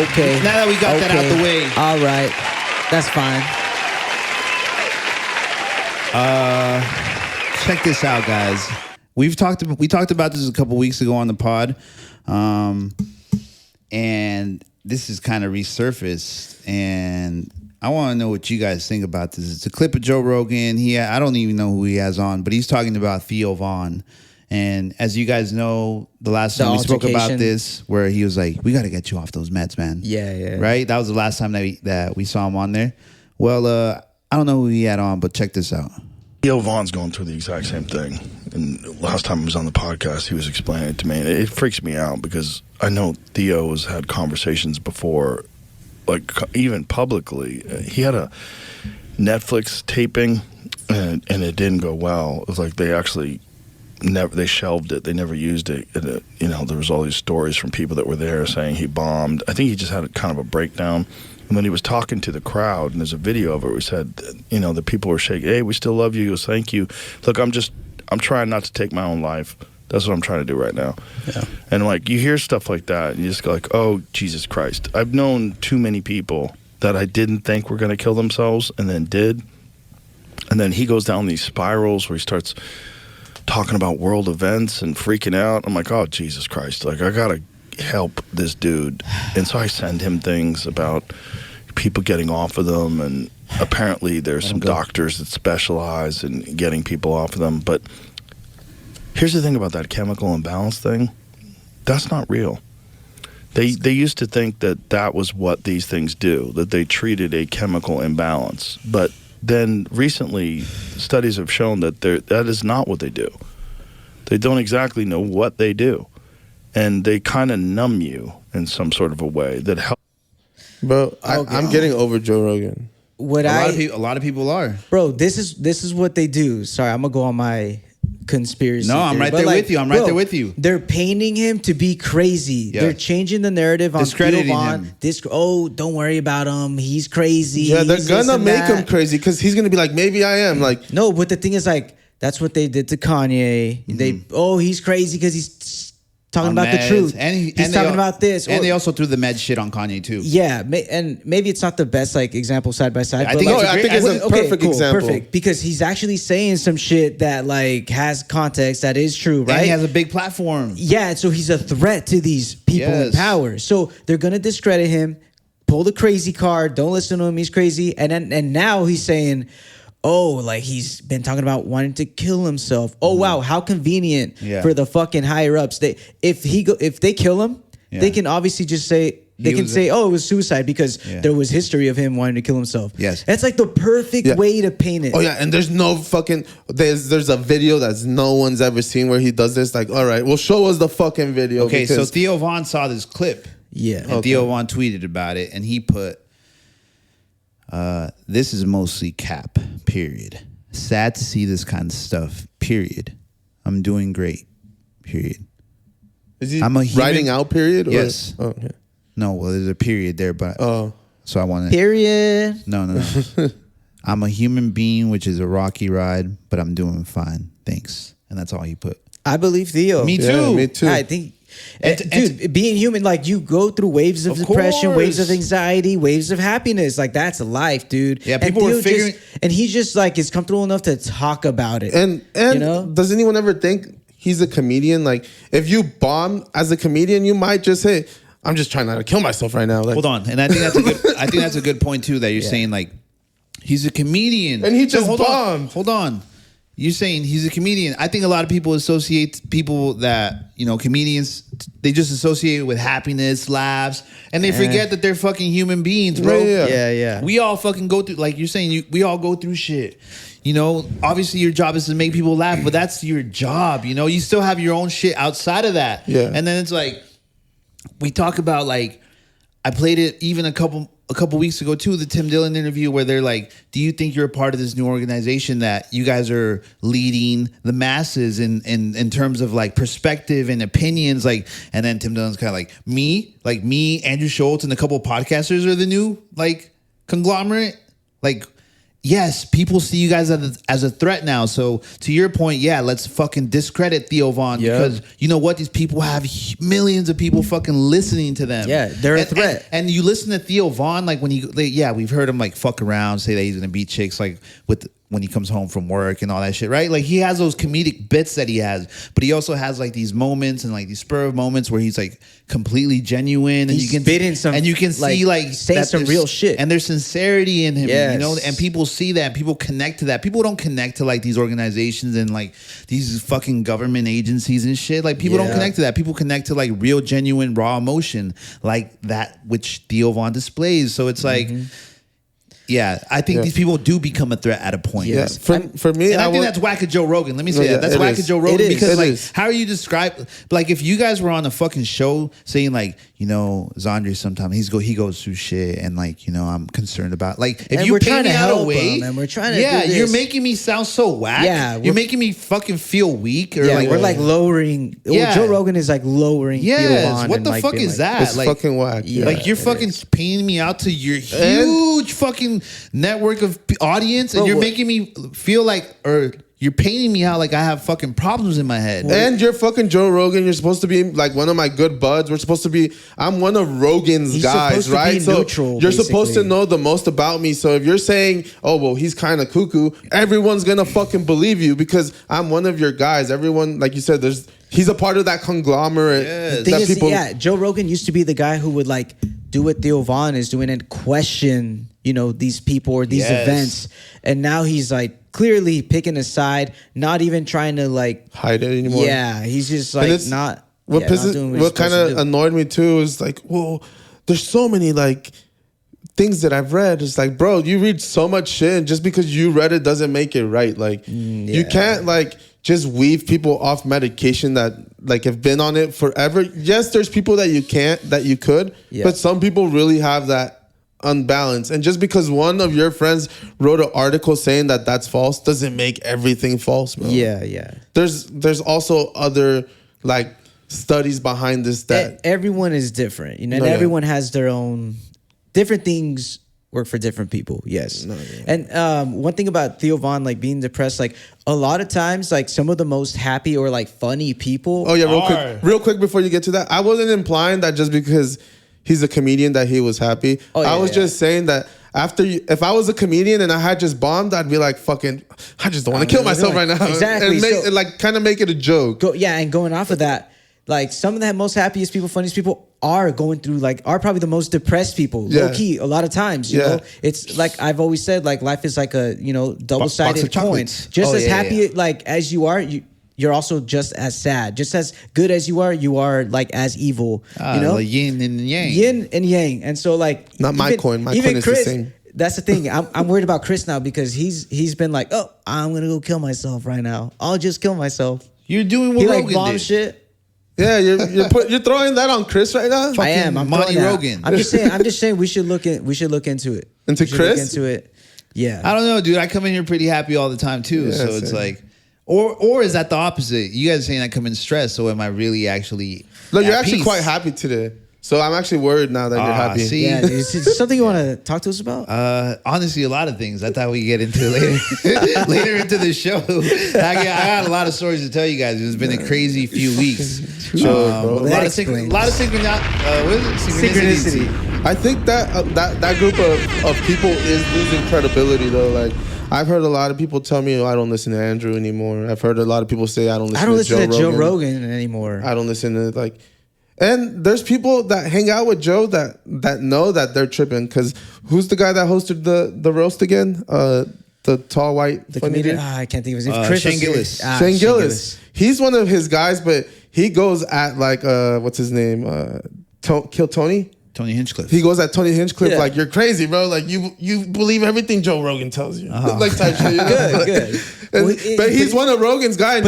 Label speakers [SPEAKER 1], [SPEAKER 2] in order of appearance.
[SPEAKER 1] Okay.
[SPEAKER 2] Now that we got that out the way.
[SPEAKER 1] All right. That's fine.
[SPEAKER 2] Check this out, guys. We talked about this a couple weeks ago on the pod. And this is kind of resurfaced, and I want to know what you guys think about this. It's a clip of Joe Rogan. I don't even know who he has on, but he's talking about Theo Von. And as you guys know, the last time we spoke about this, where he was like, "We got to get you off those meds, man."
[SPEAKER 1] Yeah.
[SPEAKER 2] Right? That was the last time that we saw him on there. Well, I don't know who he had on, but check this out.
[SPEAKER 3] Theo Von's going through the exact same thing. And last time he was on the podcast, he was explaining it to me. And it freaks me out because I know Theo has had conversations before, like even publicly. He had a Netflix taping, and it didn't go well. It was like they actually they shelved it. They never used it. And there was all these stories from people that were there saying he bombed. I think he just had kind of a breakdown. And when he was talking to the crowd, and there's a video of it, we said, the people were shaking. Hey, we still love you. He goes, thank you. Look, I'm trying not to take my own life. That's what I'm trying to do right now. Yeah. And you hear stuff like that, and you just go like, oh, Jesus Christ. I've known too many people that I didn't think were going to kill themselves and then did. And then he goes down these spirals where he starts talking about world events and freaking out. I'm like, oh, Jesus Christ. I got to help this dude. And so I send him things about people getting off of them, and apparently there's some doctors that specialize in getting people off of them. But here's the thing about that chemical imbalance thing. That's not real. They used to think that was what these things do, that they treated a chemical imbalance. But then recently studies have shown that that is not what they do. They don't exactly know what they do. And they kind of numb you in some sort of a way that helps.
[SPEAKER 4] Bro, I'm getting over Joe Rogan.
[SPEAKER 2] A lot of people are.
[SPEAKER 1] Bro, this is what they do. Sorry, I'm gonna go on my conspiracy.
[SPEAKER 2] No, I'm right there with you. I'm right there with you.
[SPEAKER 1] They're painting him to be crazy. Yeah. They're changing the narrative on
[SPEAKER 2] Discrediting him.
[SPEAKER 1] Don't worry about him. He's crazy.
[SPEAKER 4] Yeah, they're gonna make him crazy because he's gonna be like, maybe I am.
[SPEAKER 1] No, but the thing is, that's what they did to Kanye. Mm-hmm. He's crazy because he's talking about the truth.
[SPEAKER 2] And
[SPEAKER 1] he's talking about this.
[SPEAKER 2] And they also threw the med shit on Kanye too.
[SPEAKER 1] Yeah, and maybe it's not the best example side by side.
[SPEAKER 4] I think it's a perfect example.
[SPEAKER 1] Perfect, because he's actually saying some shit that has context that is true, right?
[SPEAKER 2] And he has a big platform.
[SPEAKER 1] Yeah, so he's a threat to these people in power. So they're gonna discredit him, pull the crazy card. Don't listen to him. He's crazy. And now he's saying, he's been talking about wanting to kill himself. Oh, wow, how convenient for the fucking higher ups. If they kill him, they can obviously just say it was suicide because there was history of him wanting to kill himself.
[SPEAKER 2] Yes,
[SPEAKER 1] that's the perfect way to paint it.
[SPEAKER 4] Oh yeah, and there's no fucking there's a video that no one's ever seen where he does this. All right, well, show us the fucking video.
[SPEAKER 2] Okay, so Theo Von saw this clip.
[SPEAKER 1] Yeah,
[SPEAKER 2] and Theo Von tweeted about it, and he put, this is mostly cap, period. Sad to see this kind of stuff, period. I'm doing great, period.
[SPEAKER 4] Is he writing out, period? Or?
[SPEAKER 2] Yes.
[SPEAKER 4] Oh, yeah.
[SPEAKER 2] No, well, there's a period there, but so I want to...
[SPEAKER 1] Period.
[SPEAKER 2] No. I'm a human being, which is a rocky ride, but I'm doing fine. Thanks. And that's all he put.
[SPEAKER 1] I believe Theo.
[SPEAKER 2] Me too.
[SPEAKER 4] Yeah, me too.
[SPEAKER 1] I think... Dude, being human, you go through waves of depression, waves of anxiety, waves of happiness. That's life, dude.
[SPEAKER 2] Yeah, people were figuring...
[SPEAKER 1] and he just is comfortable enough to talk about it.
[SPEAKER 4] And does anyone ever think he's a comedian? If you bomb as a comedian, you might just say, I'm just trying not to kill myself right now.
[SPEAKER 2] Hold on. And I think that's a good point too, that you're saying he's a comedian.
[SPEAKER 4] And he just bombed.
[SPEAKER 2] Hold on. You're saying he's a comedian. I think a lot of people associate people that, comedians, they just associate with happiness, laughs, and they forget that they're fucking human beings, bro.
[SPEAKER 1] Yeah.
[SPEAKER 2] We all fucking go through, you're saying, we all go through shit. Obviously your job is to make people laugh, but that's your job, You still have your own shit outside of that.
[SPEAKER 4] Yeah.
[SPEAKER 2] And then it's we talk about, I played it even a couple weeks ago too, the Tim Dillon interview where they're like, do you think you're a part of this new organization that you guys are leading the masses in terms of perspective and opinions? And then Tim Dillon's kind of me, Andrew Schultz, and a couple of podcasters are the new conglomerate. yes, people see you guys as a threat now. So to your point, yeah, let's fucking discredit Theo Von because you know what? These people have millions of people fucking listening to them.
[SPEAKER 1] Yeah, they're a threat.
[SPEAKER 2] And you listen to Theo Von, like when we've heard him like fuck around, say that he's gonna beat chicks like when he comes home from work and all that shit, right? Like he has those comedic bits that he has, but he also has like these moments and like these spur of moments where he's like completely genuine and
[SPEAKER 1] he's
[SPEAKER 2] you can
[SPEAKER 1] spitting some,
[SPEAKER 2] and you can see like
[SPEAKER 1] saying some real shit
[SPEAKER 2] and there's sincerity in him,
[SPEAKER 1] yes.
[SPEAKER 2] you know, and people see that, people connect to that. People don't connect to like these organizations and like these fucking government agencies and shit. Like people don't connect to that. People connect to like real, genuine, raw emotion, like that which Theo Von displays. So it's like. Yeah, I think these people do become a threat at a point.
[SPEAKER 4] Yes, for me,
[SPEAKER 2] and I think that's whack at Joe Rogan. Let me say that. That's whack at Joe Rogan because like, how are you describe? Like, if you guys were on a fucking show saying like, you know, Zandri sometimes he goes through shit and like, you know, I'm concerned about like if
[SPEAKER 1] and
[SPEAKER 2] you
[SPEAKER 1] we're
[SPEAKER 2] pay
[SPEAKER 1] trying
[SPEAKER 2] me
[SPEAKER 1] to
[SPEAKER 2] out
[SPEAKER 1] help
[SPEAKER 2] away,
[SPEAKER 1] him and we're trying to do this.
[SPEAKER 2] you're making me sound so whack.
[SPEAKER 1] Yeah,
[SPEAKER 2] you're making me fucking feel weak. Or
[SPEAKER 1] we're like lowering.
[SPEAKER 2] Yeah.
[SPEAKER 1] Joe Rogan is like lowering.
[SPEAKER 2] Yes, what the fuck is that?
[SPEAKER 4] It's like, fucking whack.
[SPEAKER 2] Yeah, like you're fucking paying me out to your huge fucking network of audience, and you're making me feel like, or you're painting me out like I have fucking problems in my head.
[SPEAKER 4] And you're fucking Joe Rogan. You're supposed to be like one of my good buds. We're supposed to be. I'm one of Rogan's guys, right? So
[SPEAKER 1] neutral,
[SPEAKER 4] you're supposed to know the most about me. So if you're saying, "Oh well, he's kind of cuckoo," everyone's gonna fucking believe you because I'm one of your guys. Everyone, like you said, he's a part of that conglomerate.
[SPEAKER 1] The thing is, Joe Rogan used to be the guy who would like do what Theo Von is doing and question, you know, these people or these events, and now he's like clearly picking a side, not even trying to like
[SPEAKER 4] hide it anymore.
[SPEAKER 1] Yeah, he's just like not.
[SPEAKER 4] What kind of annoyed me too is like, well, there's so many like things that I've read. It's like, bro, you read so much shit, and just because you read it doesn't make it right. Like, you can't like just weave people off medication that like have been on it forever. Yes, there's people that you could, but some people really have that unbalance. And just because one of your friends wrote an article saying that that's false doesn't make everything false, bro.
[SPEAKER 1] Yeah.
[SPEAKER 4] There's also other like studies behind this that
[SPEAKER 1] everyone is different, you know, and everyone has their own different things work for different people. Yes. And one thing about Theo Von like being depressed, like a lot of times like some of the most happy or like funny people.
[SPEAKER 4] Oh yeah, real quick before you get to that, I wasn't implying that just because he's a comedian that he was happy. I was just saying that if I was a comedian and I had just bombed, I'd be like, fucking, I just don't want to kill myself right now.
[SPEAKER 1] Exactly.
[SPEAKER 4] And like kind of make it a joke.
[SPEAKER 1] And going off of that, like some of the most happiest people, funniest people are going through are probably the most depressed people. Low key, a lot of times, you know, it's like I've always said, like life is like a, you know, double-sided coin. Just as happy like as you are, you're also just as sad. Just as good as you are like as evil. You know,
[SPEAKER 2] like yin and yang.
[SPEAKER 1] Yin and yang. And so like
[SPEAKER 4] not my coin. My coin is Chris, the same.
[SPEAKER 1] That's the thing. I'm worried about Chris now because he's been like, oh, I'm gonna go kill myself right now. I'll just kill myself.
[SPEAKER 2] You're doing what Rogan
[SPEAKER 1] bomb
[SPEAKER 2] did.
[SPEAKER 1] Shit.
[SPEAKER 4] Yeah, you're throwing that on Chris right now.
[SPEAKER 1] I am. I'm
[SPEAKER 2] Monty Rogan.
[SPEAKER 1] I'm just saying we should look into it.
[SPEAKER 4] Into Chris?
[SPEAKER 1] Look into it. Yeah.
[SPEAKER 2] I don't know, dude. I come in here pretty happy all the time too.
[SPEAKER 4] Yeah,
[SPEAKER 2] so it's like, or is that the opposite? You guys are saying I come in stressed, so am I really actually?
[SPEAKER 4] No, you're actually quite happy today. So I'm actually worried now that you're happy.
[SPEAKER 2] See?
[SPEAKER 1] Yeah, is there something you want to talk to us about?
[SPEAKER 2] Honestly, a lot of things. I thought we get into later, later into the show. I got a lot of stories to tell you guys. It's been a crazy few weeks.
[SPEAKER 4] A lot of
[SPEAKER 1] synchronicity.
[SPEAKER 4] I think that group of people is losing credibility though. Like I've heard a lot of people tell me, I don't listen to Andrew anymore. I've heard a lot of people say I don't listen to Joe Rogan
[SPEAKER 1] anymore.
[SPEAKER 4] I don't listen to like. And there's people that hang out with Joe that know that they're tripping. Because who's the guy that hosted the roast again? The tall white
[SPEAKER 1] comedian. I can't think of his name.
[SPEAKER 2] Shane Gillis.
[SPEAKER 4] Shane Gillis. He's one of his guys, but he goes at like what's his name? Kill Tony.
[SPEAKER 2] Tony Hinchcliffe.
[SPEAKER 4] He goes at Tony Hinchcliffe like, you're crazy, bro. Like you believe everything Joe Rogan tells you. Like type shit. You know?
[SPEAKER 1] Good.
[SPEAKER 4] But he's one of Rogan's guys.